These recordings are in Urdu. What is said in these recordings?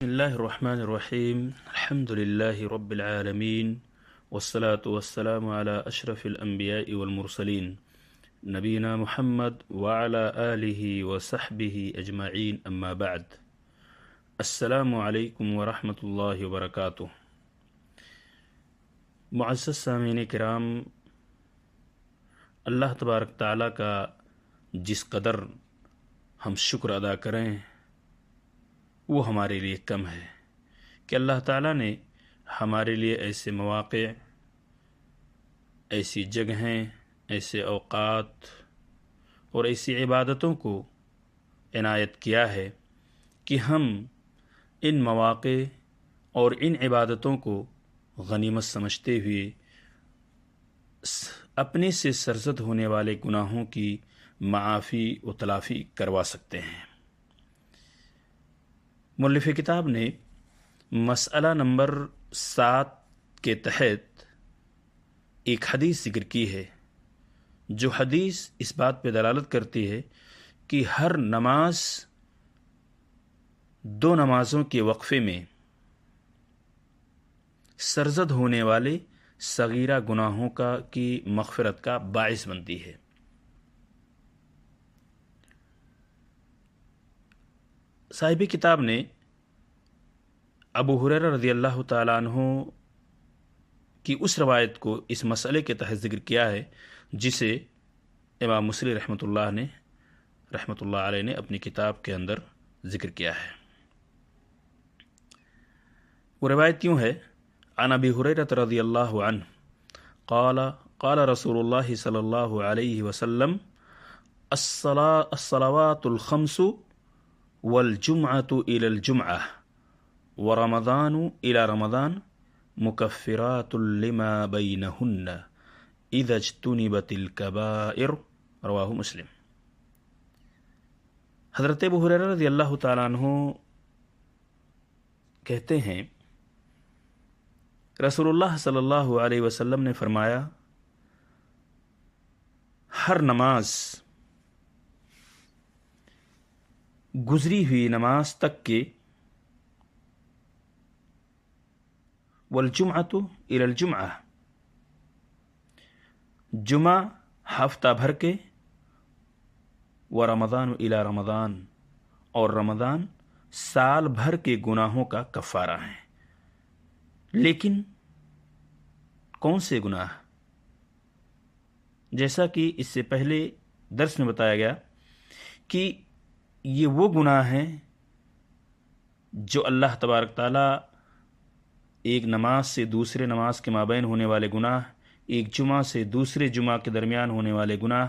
الله الرحمن الرحيم الحمد لله رب العالمين والصلاة والسلام على أشرف الأنبياء والمرسلين نبينا محمد وعلى آله وصحبه أجمعين أما بعد السلام عليكم ورحمة الله وبركاته. معزز سامعین کرام، اللہ تبارک تعالیٰ کا جس قدر ہم شکر ادا کریں وہ ہمارے لیے کم ہے کہ اللہ تعالیٰ نے ہمارے لیے ایسے مواقع، ایسی جگہیں، ایسے اوقات اور ایسی عبادتوں کو عنایت کیا ہے کہ ہم ان مواقع اور ان عبادتوں کو غنیمت سمجھتے ہوئے اپنے سے سرزد ہونے والے گناہوں کی معافی و تلافی کروا سکتے ہیں۔ مؤلف کتاب نے مسئلہ نمبر 7 کے تحت ایک حدیث ذکر کی ہے، جو حدیث اس بات پہ دلالت کرتی ہے کہ ہر نماز 2 نمازوں کے وقفے میں سرزد ہونے والے صغیرہ گناہوں کی مغفرت کا باعث بنتی ہے۔ صاحب کتاب نے ابو ہریرہ رضی اللہ تعالیٰ عنہ کی اس روایت کو اس مسئلے کے تحت ذکر کیا ہے جسے امام مسلم رحمۃ اللہ علیہ نے اپنی کتاب کے اندر ذکر کیا ہے۔ وہ روایت کیوں ہے؟ عن ابی ہریرہ رضی اللہ عنہ قال رسول اللہ صلی اللہ علیہ وسلم الصلوات الخمس والجمعة إلى الجمعة ورمضان إلى رمضان مكفرات لما بينهن إذا اجتنبت الكبائر رواہ مسلم۔ حضرت ابو ہریرہ رضی اللہ تعالیٰ عنہ کہتے ہیں رسول اللہ صلی اللہ علیہ وسلم نے فرمایا، ہر نماز گزری ہوئی نماز تک کے والجمعۃ الی الجمعہ، جمعہ ہفتہ بھر کے، ورمضان الی رمضان، اور رمضان سال بھر کے گناہوں کا کفارہ ہیں۔ لیکن کون سے گناہ؟ جیسا کہ اس سے پہلے درس میں بتایا گیا کہ یہ وہ گناہ ہیں جو اللہ تبارک تعالیٰ ایک نماز سے دوسرے نماز کے مابین ہونے والے گناہ، ایک جمعہ سے دوسرے جمعہ کے درمیان ہونے والے گناہ،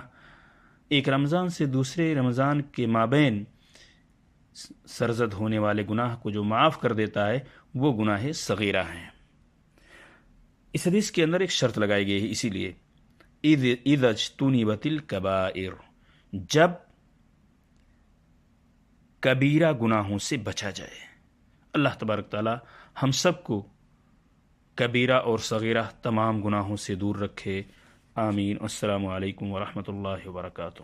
ایک رمضان سے دوسرے رمضان کے مابین سرزد ہونے والے گناہ کو جو معاف کر دیتا ہے وہ گناہ صغیرہ ہیں۔ اس حدیث کے اندر ایک شرط لگائی گئی ہے، اسی لیے اذا اجتنبت الکبائر، جب کبیرہ گناہوں سے بچا جائے۔ اللہ تبارک تعالی ہم سب کو کبیرہ اور صغیرہ تمام گناہوں سے دور رکھے، آمین۔ السلام علیکم ورحمۃ اللہ وبرکاتہ۔